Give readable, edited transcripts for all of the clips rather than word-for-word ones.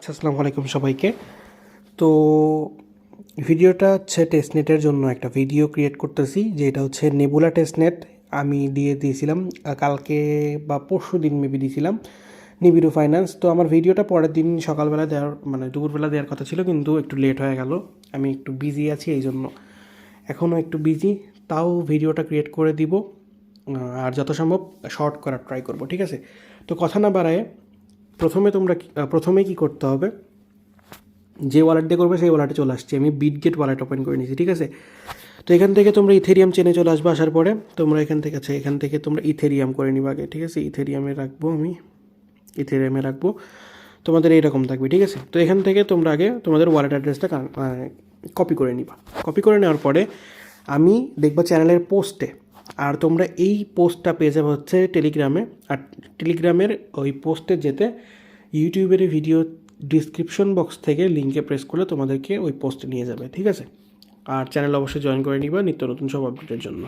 আসসালামু আলাইকুম সবাইকে। তো ভিডিওটা হচ্ছে টেস্টনেটের জন্য একটা ভিডিও ক্রিয়েট করতেছি, যেটা হচ্ছে নেবুলা টেস্টনেট। আমি দিয়েছিলাম কালকে বা পরশু দিন মেবি দিয়েছিলাম নিবিড় ফাইন্যান্স। তো আমার ভিডিওটা পরের দিন সকালবেলা দেওয়ার দুপুরবেলা দেওয়ার কথা ছিল, কিন্তু একটু লেট হয়ে গেল। আমি একটু বিজি আছি, এই জন্য এখনও একটু বিজি। তাও ভিডিওটা ক্রিয়েট করে দিব, আর যত সম্ভব শর্ট করার ট্রাই করব, ঠিক আছে? তো কথা না বাড়ায় প্রথমে কি করতে হবে, যে ওয়ালেট দিয়ে করবে সেই ওয়ালেটে চলে আসছি। আমি বিটগেট ওয়ালেট ওপেন করে নিয়েছি, ঠিক আছে? তো এখান থেকে তোমরা ইথেরিয়াম চেনে চলে আসবে। আসার পরে তোমরা এখান থেকে তোমরা ইথেরিয়াম করে নিবা আগে, ঠিক আছে? ইথেরিয়ামে রাখবো তোমাদের এইরকম থাকবে, ঠিক আছে? তো এখান থেকে তোমরা আগে তোমাদের ওয়ালেট অ্যাড্রেসটা কপি করে নিবা। কপি করে নেওয়ার পরে আমি দেখবা চ্যানেলের পোস্টে, আর তোমরা এই পোস্টটা পেয়ে যাবে হচ্ছে টেলিগ্রামে। আর টেলিগ্রামের ওই পোস্টে যেতে ইউটিউবের ভিডিও ডিসক্রিপশন বক্স থেকে লিঙ্কে প্রেস করলে তোমাদেরকে ওই পোস্টে নিয়ে যাবে, ঠিক আছে? আর চ্যানেল অবশ্যই জয়েন করে নিবা নিত্য নতুন সব আপডেটের জন্য।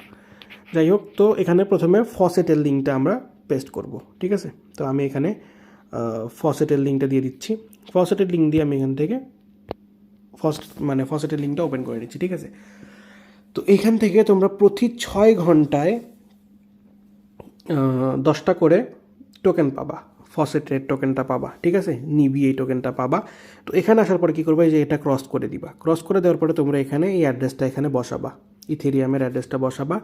যাই হোক, তো এখানে প্রথমে ফসেটের লিঙ্কটা আমরা পেস্ট করব, ঠিক আছে? তো আমি এখানে ফসেটের লিঙ্কটা দিয়ে দিচ্ছি। ফসেটের লিঙ্ক দিয়ে আমি এখান থেকে ফসেটের লিঙ্কটা ওপেন করে নিচ্ছি, ঠিক আছে? তো এখান থেকে তোমরা প্রতি 6 ঘন্টায় 10টা করে টোকেন পাবা, ফসেটের টোকেনটা পাবা, ঠিক আছে? নিবি এই টোকেনটা পাবা। তো এখানে আসার পরে কী করবে, যে এটা ক্রস করে দিবা। ক্রস করে দেওয়ার পরে তোমরা এখানে এই অ্যাড্রেসটা এখানে বসাবা, ইথেরিয়ামের অ্যাড্রেসটা বসাবা।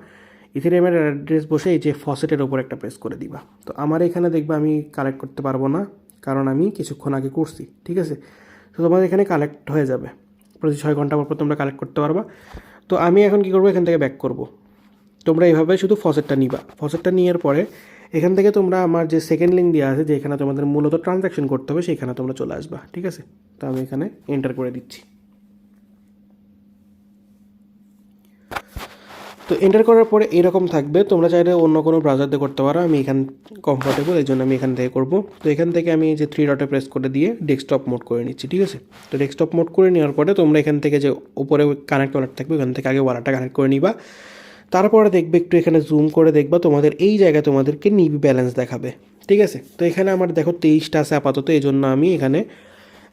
ইথেরিয়ামের অ্যাড্রেস বসে এই যে ফসেটের ওপর একটা প্রেস করে দিবা। তো আমার এখানে দেখবা আমি কালেক্ট করতে পারবো না, কারণ আমি কিছুক্ষণ আগে করছি, ঠিক আছে? তো তোমাদের এখানে কালেক্ট হয়ে যাবে, প্রতি 6 ঘন্টা পর তোমরা কালেক্ট করতে পারবা। তো আমি এখন কী করবো, এখান থেকে ব্যাক করব। তোমরা এইভাবে শুধু ফসেটটা নিবা। ফসেটটা নেওয়ার পরে এখান থেকে তোমরা আমার যে সেকেন্ড লিঙ্ক দেওয়া আছে, যেখানে তোমাদের মূলত ট্রানজ্যাকশন করতে হবে, সেখানে তোমরা চলে আসবা, ঠিক আছে? তো আমি এখানে এন্টার করে দিচ্ছি। তো এন্টার করার পরে এরকম থাকবে। তোমরা চাইলে অন্য কোনো ব্রাউজার দিয়ে করতে পারো, আমি এখান কমফোর্টেবল, এই জন্য আমি এখান থেকে করব। তো এখান থেকে আমি যে 3 ডটে প্রেস করে দিয়ে ডেস্কটপ মোড করে নিচ্ছি, ঠিক আছে? তো ডেস্কটপ মোড করে নেওয়ার পরে তোমরা এখান থেকে যে উপরে কানেক্ট ওয়ালেট থাকবে, ওখান থেকে আগে ওয়ালেটটা কানেক্ট করে নিবা। তারপরে দেখবে একটু এখানে জুম করে দেখবা, তোমাদের এই জায়গায় তোমাদেরকে নিবি ব্যালেন্স দেখাবে, ঠিক আছে? তো এখানে আমার দেখো 23টা আছে আপাতত, এই জন্য আমি এখানে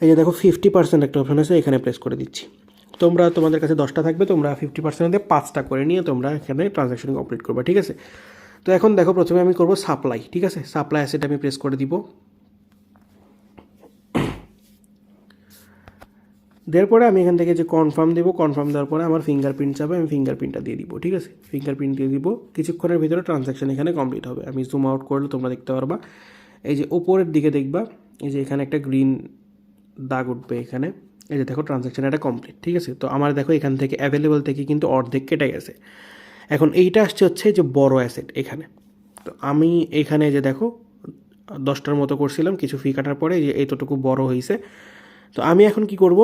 এই যে দেখো 50% একটা অপশন আছে, এখানে প্রেস করে দিচ্ছি। তোমাদের কাছে 10টা থাকবে, তোমরা 50% দিয়ে 5টা করে নিয়ে তোমরা এখানে ট্রানজ্যাকশন কমপ্লিট করবে, ঠিক আছে? তো এখন দেখো প্রথমে আমি করব সাপ্লাই, ঠিক আছে? সাপ্লাই অ্যাসেট আমি প্রেস করে দিব। দেওয়ার পরে আমি এখান থেকে যে কনফার্ম দেবো, কনফার্ম দেওয়ার পরে আমার ফিঙ্গারপ্রিন্ট চাবে, আমি ফিঙ্গারপ্রিন্টটা দিয়ে দিব, ঠিক আছে? ফিঙ্গারপ্রিন্ট দিয়ে দিব। কিছুক্ষণের ভিতরে ট্রানজ্যাকশন এখানে কমপ্লিট হবে। আমি জুম আউট করলে তোমরা দেখতে পারবা, এই যে উপরের দিকে দেখবা, এই যে এখানে একটা গ্রিন দাগ উঠবে এখানে, এই যে দেখো ট্রানজ্যাকশন এটা কমপ্লিট, ঠিক আছে? তো আমার দেখো এখান থেকে অ্যাভেলেবল থেকে কিন্তু অর্ধেক কেটে গেছে। এখন এইটা আসছে হচ্ছে যে বড় অ্যাসেট এখানে। তো আমি এখানে যে দেখো 10টার মতো করছিলাম, কিছু ফি কাটার পরে যে এতটুকু বড় হয়েছে। তো আমি এখন কি করব,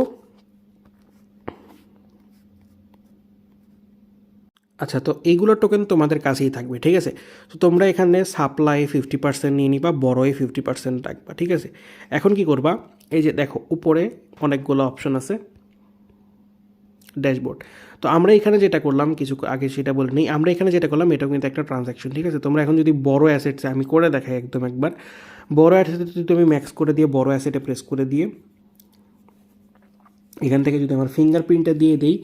আচ্ছা, তো এইগুলোর টোকেন তোমাদের কাছেই থাকবে, ঠিক আছে? তো তোমরা এখানে সাপ্লাই 50% নিয়ে নিবা, বড়োয় 50% রাখবা, ঠিক আছে? এখন কি করবা, এই যে দেখো উপরে অনেকগুলো অপশন আছে, ড্যাশবোর্ড। তো আমরা এখানে যেটা করলাম কিছু আগে সেটা বলে নিই, আমরা এখানে যেটা করলাম এটাও কিন্তু একটা ট্রানজ্যাকশন, ঠিক আছে? তোমরা এখন যদি বড় অ্যাসেটস, আমি করে দেখাই একদম একবার, বড় অ্যাসেটে যদি তুমি ম্যাক্স করে দিয়ে বড় অ্যাসেটে প্রেস করে দিয়ে এখান থেকে যদি আমার ফিঙ্গারপ্রিন্টটা দিয়ে দিই,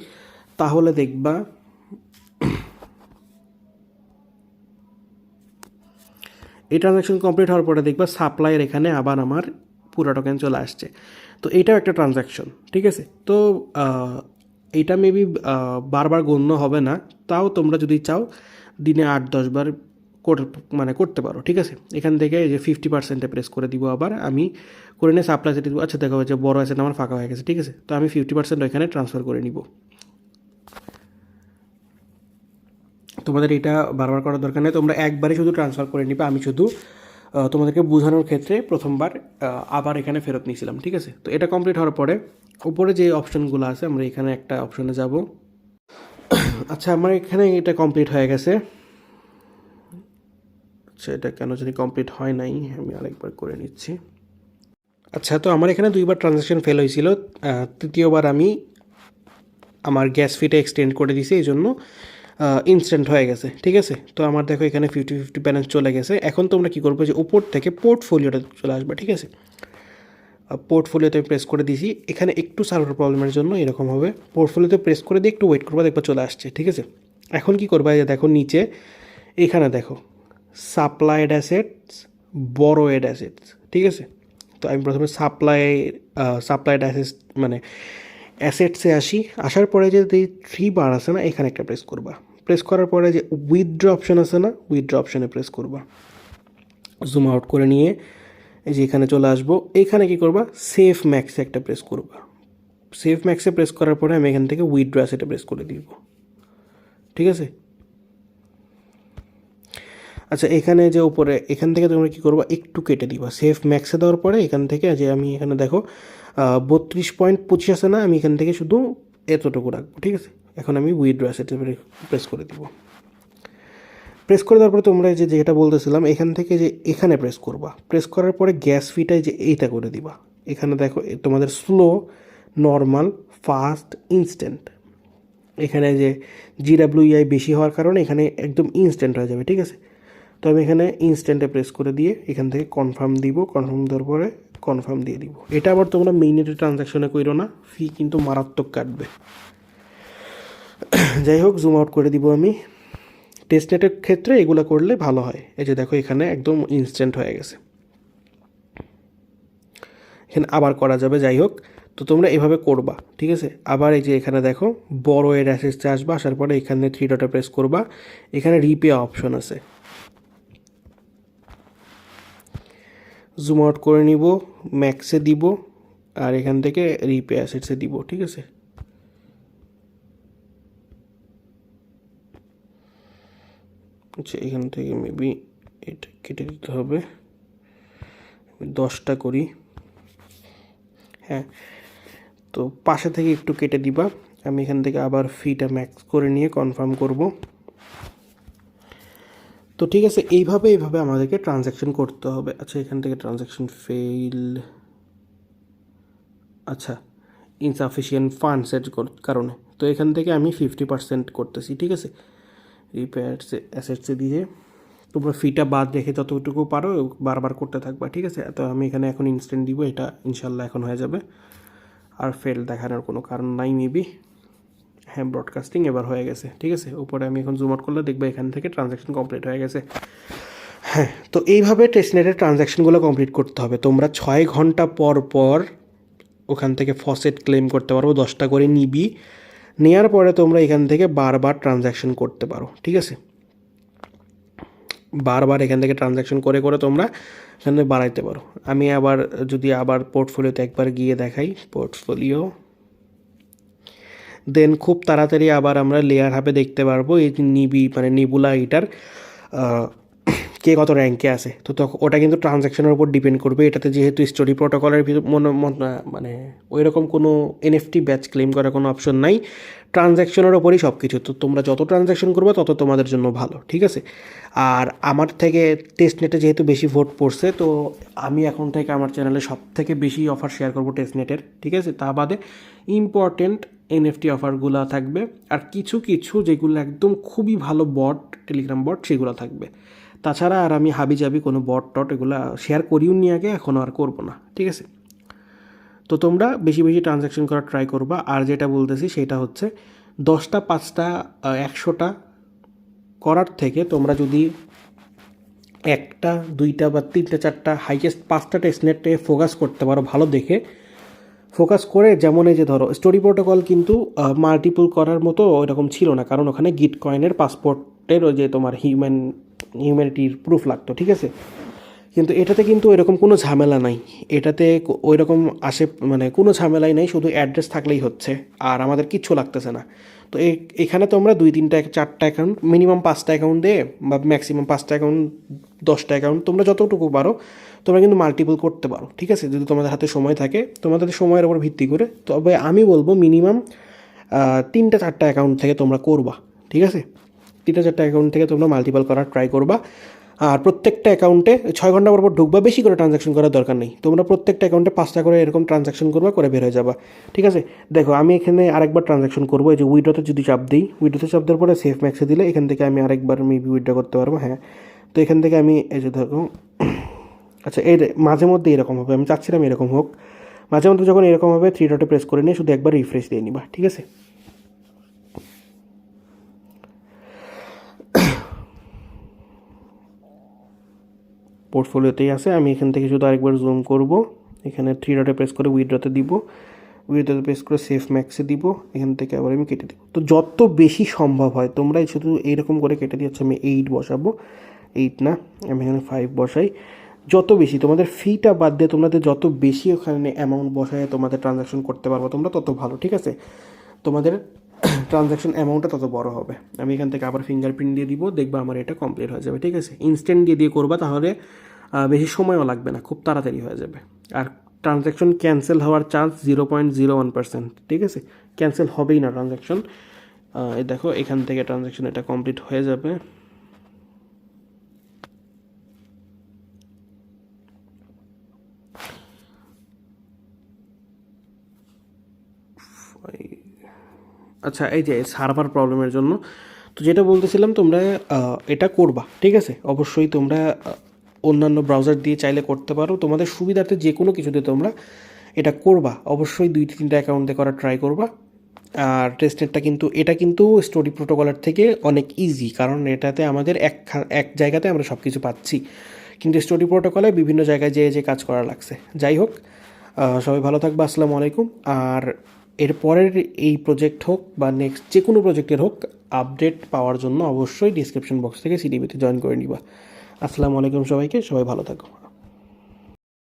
তাহলে দেখবা এই ট্রানজ্যাকশন কমপ্লিট হওয়ার পরে দেখবা সাপ্লাইয়ের এখানে আবার আমার পুরো টোকেন চলে আসছে। তো এটাও একটা ট্রানজ্যাকশন, ঠিক আছে? তো এটা মেবি বারবার গণ্য হবে না, তাও তোমরা যদি চাও দিনে 8-10 বার করতে পারো, ঠিক আছে? এখান থেকে যে 50%-এ প্রেস করে দিব, আবার আমি করে নিয়ে সাপ্লাই সেট দিব। আচ্ছা দেখো যে বড় অ্যাসেট আমার ফাঁকা হয়ে গেছে, ঠিক আছে? তো আমি 50% এখানে ট্রান্সফার করে নিব। তোমাদের এটা বারবার করার দরকার নেই, তোমরা একবারে শুধু ট্রান্সফার করে নিবে। আমি শুধু তোমাদেরকে বোঝানোর ক্ষেত্রে প্রথমবার আবার এখানে ফেরত নিয়েছিলাম, ঠিক আছে? তো এটা কমপ্লিট হওয়ার পরে উপরে যে অপশনগুলো আছে, আমরা এখানে একটা অপশনে যাব। আচ্ছা, আমার এখানে এটা কমপ্লিট হয়ে গেছে। আচ্ছা, এটা কেন জানি কমপ্লিট হয় নাই, আমি আরেকবার করে নিচ্ছি। আচ্ছা, তো আমার এখানে 2বার ট্রানজ্যাকশন ফেল হয়েছিল, তৃতীয়বার আমি আমার গ্যাস ফিটা এক্সটেন্ড করে দিয়েছি, এই জন্য ইনস্ট্যান্ট হয়ে গেছে, ঠিক আছে? তো আমার দেখো এখানে 50-50 ব্যালেন্স চলে গেছে। এখন তোমরা কী করবে, যে উপর থেকে পোর্টফোলিওটা চলে আসবে, ঠিক আছে? পোর্টফোলিওতে আমি প্রেস করে দিয়েছি, এখানে একটু সার্ভার প্রবলেমের জন্য এরকম হবে। পোর্টফোলিওতে প্রেস করে দিয়ে একটু ওয়েট করবা, দেখবা চলে আসছে। ঠিক আছে, এখন কি করবা, এই যে দেখো নিচে এখানে দেখো সাপ্লাইড অ্যাসেটস, বরোয়েড অ্যাসেটস। ঠিক আছে, তো আমি প্রথমে সাপ্লাইড অ্যাসেটস মানে অ্যাসেটসে আসি। আসার পরে যে থ্রি বার আছে না, এখানে একটা প্রেস করবা। প্রেস করার পরে যে উইথড্র অপশন আছে না, উইথড্র অপশনে প্রেস করবা। জুম আউট করে নিয়ে এই যে এখানে চলে আসবো। এইখানে কি করবা, সেভ ম্যাক্সে একটা প্রেস করবা। সেভ ম্যাক্সে প্রেস করার পরে আমি এখান থেকে উইথড্র অ্যাসেটে প্রেস করে দিব। ঠিক আছে, আচ্ছা এখানে যে উপরে এখান থেকে তোমরা কী করবা, একটু কেটে দিবা। সেভ ম্যাক্সে দেওয়ার পরে এখান থেকে যে আমি এখানে দেখো 32.25 আছে না, আমি এখান থেকে শুধু এতটুকু রাখবো। ঠিক আছে, এখন আমি উইথড্র অ্যাসেটে প্রেস করে দিব। প্রেস করে দেওয়ার পরে তোমরা যে যেটা বলতেছিলাম, এখান থেকে যে এখানে প্রেস করবা। প্রেস করার পরে গ্যাস ফিটাই যে এইটা করে দিবা। এখানে দেখো তোমাদের স্লো, নর্মাল, ফাস্ট, ইনস্ট্যান্ট, এখানে যে জিডাব্লিউআই বেশি হওয়ার কারণে এখানে একদম ইনস্ট্যান্ট হয়ে যাবে। ঠিক আছে, তো আমি এখানে ইনস্ট্যান্টে প্রেস করে দিয়ে এখান থেকে কনফার্ম দিব। কনফার্ম দেওয়ার পরে কনফার্ম দিয়ে দিব। এটা আবার তোমরা মিনিটে ট্রানজ্যাকশনে করো না, ফি কিন্তু মারাত্মক কাটবে। যাই হোক, জুম আউট করে দিব আমি। টেস্টনেটের ক্ষেত্রে এগুলো করলে ভালো হয়। এই যে দেখো এখানে একদম ইনস্ট্যান্ট হয়ে গেছে। এখানে আবার করা যাবে। যাই হোক, তো তোমরা এভাবে করবা। ঠিক আছে, আবার এই যে এখানে দেখো বড় এর অ্যাসেসে আসবা। আসার পরে এখানে থ্রি ডটে প্রেস করবা। এখানে রিপে অপশন আছে, জুম আউট করে নিব, ম্যাক্সে দিব, আর এখান থেকে রিপে অ্যাসেটসে দিব। ঠিক আছে, আচ্ছা এখান থেকে মেবি এটা কেটে দিতে হবে, 10টা করি। হ্যাঁ, তো পাশে থেকে একটু কেটে দিবা। আমি এখান থেকে আবার ফিটা ম্যাক্স করে নিয়ে কনফার্ম করব। তো ঠিক আছে, এইভাবে আমাদেরকে ট্রানজ্যাকশন করতে হবে। আচ্ছা এখান থেকে ট্রানজ্যাকশন ফেইল, আচ্ছা ইনসাফিসিয়েন্ট ফান্ডসের কারণে। তো এখান থেকে আমি 50% করতেছি। ঠিক আছে, রিপেয়ারসে অ্যাসেটসে দিয়ে তোমরা ফিটা বাদ রেখে যতটুকু পারো বারবার করতে থাকবা। ঠিক আছে, তো আমি এখানে এখন ইনস্ট্যান্ট দিব, এটা ইনশাল্লাহ এখন হয়ে যাবে। আর ফেল দেখানোর কোনো কারণ নাই মেবি। হ্যাঁ, ব্রডকাস্টিং এবার হয়ে গেছে। ঠিক আছে, উপরে আমি এখন জুম আউট করলে দেখবে এখান থেকে ট্রানজ্যাকশন কমপ্লিট হয়ে গেছে। হ্যাঁ, তো এইভাবে টেস্টনেটের ট্রানজ্যাকশনগুলো কমপ্লিট করতে হবে। তোমরা 6 ঘন্টা পর পর ওখান থেকে ফসেট ক্লেম করতে পারো, 10টা করে নিবি। নেওয়ার পরে তোমরা এখান থেকে বারবার ট্রানজ্যাকশন করতে পারো। ঠিক আছে, বারবার এখান থেকে ট্রানজ্যাকশন করে করে তোমরা এখানে বাড়াইতে পারো। আমি যদি আবার পোর্টফোলিওতে একবার গিয়ে দেখাই, পোর্টফোলিও, দেন খুব তাড়াতাড়ি আবার আমরা লেয়ার হাবে দেখতে পারবো এই যে নেবুলা এটার কে কত র্যাঙ্কে আছে। তো তখন ওটা কিন্তু ট্রানজ্যাকশনের উপর ডিপেন্ড করবে। এটাতে যেহেতু স্টোরি প্রোটোকলের মানে ওই রকম কোনো এনএফটি ব্যাচ ক্লেম করার কোনো অপশন নাই, ট্রানজ্যাকশনের ওপরই সব কিছু। তো তোমরা যত ট্রানজ্যাকশন করবে তত তোমাদের জন্য ভালো। ঠিক আছে, আর আমার থেকে টেস্টনেটে যেহেতু বেশি ভোট পড়ছে, তো আমি এখন থেকে আমার চ্যানেলে সব থেকে বেশি অফার শেয়ার করবো টেস্টনেটের। ঠিক আছে, তা বাদে ইম্পর্টেন্ট এনএফটি অফারগুলো থাকবে, আর কিছু কিছু যেগুলো একদম খুবই ভালো বট, টেলিগ্রাম বট, সেগুলো থাকবে। তাছাড়া আর আমি হাবিজাবি কোনো বট টট এগুলো শেয়ার করিও নি আগে, এখনও আর করবো না। ঠিক আছে, তো তোমরা বেশি বেশি ট্রানজ্যাকশন করার ট্রাই করবা। আর যেটা বলতেছি সেটা হচ্ছে 10টা 5টা 100টা করার থেকে তোমরা যদি 1টা 2টা বা 3টা 4টা হাইয়েস্ট 5টা টেস্টনেটে ফোকাস করতে পারো, ভালো দেখে ফোকাস করে। যেমন এই যে ধরো স্টোরি প্রোটোকল কিন্তু মাল্টিপল করার মতো এরকম ছিল না, কারণ ওখানে গিট কয়েনের পাসপোর্টের ওই যে তোমার হিউম্যানিটির প্রুফ লাগতো। ঠিক আছে, কিন্তু এটাতে কিন্তু এরকম কোনো ঝামেলা নাই। এটাতে ওই রকম মানে কোনো ঝামেলাই নাই, শুধু অ্যাড্রেস থাকলেই হচ্ছে, আর আমাদের কিচ্ছু লাগতেছে না। তো এখানে তোমরা 2-3টা 4টা অ্যাকাউন্ট, মিনিমাম 5টা অ্যাকাউন্ট দিয়ে, বা ম্যাক্সিমাম 5টা অ্যাকাউন্ট, 10টা অ্যাকাউন্ট, তোমরা যতটুকু পারো তোমরা কিন্তু মাল্টিপল করতে পারো। ঠিক আছে, যদি তোমাদের হাতে সময় থাকে, তোমাদের সময়ের উপর ভিত্তি করে। তবে আমি বলবো মিনিমাম 3টা 4টা অ্যাকাউন্ট থেকে তোমরা করবা। ঠিক আছে, 3টা 4টা অ্যাকাউন্ট থেকে তোমরা মাল্টিপল করার ট্রাই করবা। আর প্রত্যেকটা অ্যাকাউন্টে 6 ঘন্টা পর ঢুকবা, বেশি করে ট্রানজ্যাকশন করার দরকার নেই। তোমরা প্রত্যেকটা অ্যাকাউন্টে 5টা করে এরকম ট্রানজ্যাকশন করবা, করে বের হয়ে যাবা। ঠিক আছে, দেখো আমি এখানে আরেকবার ট্রানজ্যাকশন করবো। এই যে উইড্রোতে যদি চাপ দিই, উইড্রোতে চাপ দেওয়ার পরে সেফ ম্যাক্সে দিলে এখান থেকে আমি আরেকবার মেবি উইড্রো করতে পারবো। হ্যাঁ, তো এখান থেকে আমি এই যে দেখো, আচ্ছা এর মাঝে মধ্যে এরকম হবে, আমি চাচ্ছিলাম এরকম হোক। মাঝে মধ্যে যখন এরকম হবে 3 ডটে প্রেস করে নিয়ে শুধু একবার রিফ্রেশ দিয়ে নিবা, ঠিক আছে? পোর্টফোলিওতেই আছে, আমি এখান থেকে শুধু আরেকবার জুম করব, এখানে 3 ডটে প্রেস করে উইথড্রতে দিব, উইথড্রতে প্রেস করে সেভ ম্যাক্সে দিব, এখান থেকে আবার আমি কেটে দিব। তো যত বেশি সম্ভব হয় তোমরা শুধু এইরকম করে কেটে দিচ্ছ। আমি 8 বসাবো, 8 না, আমি এখানে 5 বসাই। যত বেশি তোমাদের ফিটা বাদ দিয়ে তোমাদের যত বেশি ওখানে অ্যামাউন্ট বসায় তোমাদের ট্রানজ্যাকশন করতে পারবো তোমরা, তত ভালো, ঠিক আছে? তোমাদের ট্রানজ্যাকশন অ্যামাউন্টটা তত বড় হবে। আমি এখান থেকে আবার ফিঙ্গারপ্রিন্ট দিয়ে দিব, দেখবা আমার এটা কমপ্লিট হয়ে যাবে, ঠিক আছে? ইনস্ট্যান্ট দিয়ে করবা, তাহলে বেশি সময়ও লাগবে না, খুব তাড়াতাড়ি হয়ে যাবে। আর ট্রানজ্যাকশন ক্যান্সেল হওয়ার চান্স 0.01%, ঠিক আছে? ক্যান্সেল হবেই না ট্রানজ্যাকশন। দেখো এখান থেকে ট্রানজ্যাকশন এটা কমপ্লিট হয়ে যাবে। আচ্ছা, এই যে সার্ভার প্রবলেমের জন্য, তো যেটা বলতেছিলাম তোমরা এটা করবা, ঠিক আছে? অবশ্যই তোমরা অন্যান্য ব্রাউজার দিয়ে চাইলে করতে পারো, তোমাদের সুবিধার্থে যে কোনো কিছুতে তোমরা এটা করবা। অবশ্যই 2-3টা অ্যাকাউন্টে করার ট্রাই করবা। আর টেস্টনেটটা কিন্তু এটা কিন্তু স্টোরি প্রোটোকলের থেকে অনেক ইজি, কারণ এটাতে আমাদের এক জায়গাতে আমরা সব কিছু পাচ্ছি, কিন্তু স্টোরি প্রোটোকলে বিভিন্ন জায়গায় যে কাজ করা লাগছে। যাই হোক, সবাই ভালো থাকবে, আসসালামু আলাইকুম। আর এর পরের এই প্রজেক্ট হোক বা নেক্সট যে কোনো প্রজেক্টের হোক, আপডেট পাওয়ার জন্য অবশ্যই ডিসক্রিপশন বক্স থেকে সিডিবিতে জয়েন করে নিবা। আসসালামু আলাইকুম সবাইকে, সবাই ভালো থাকো।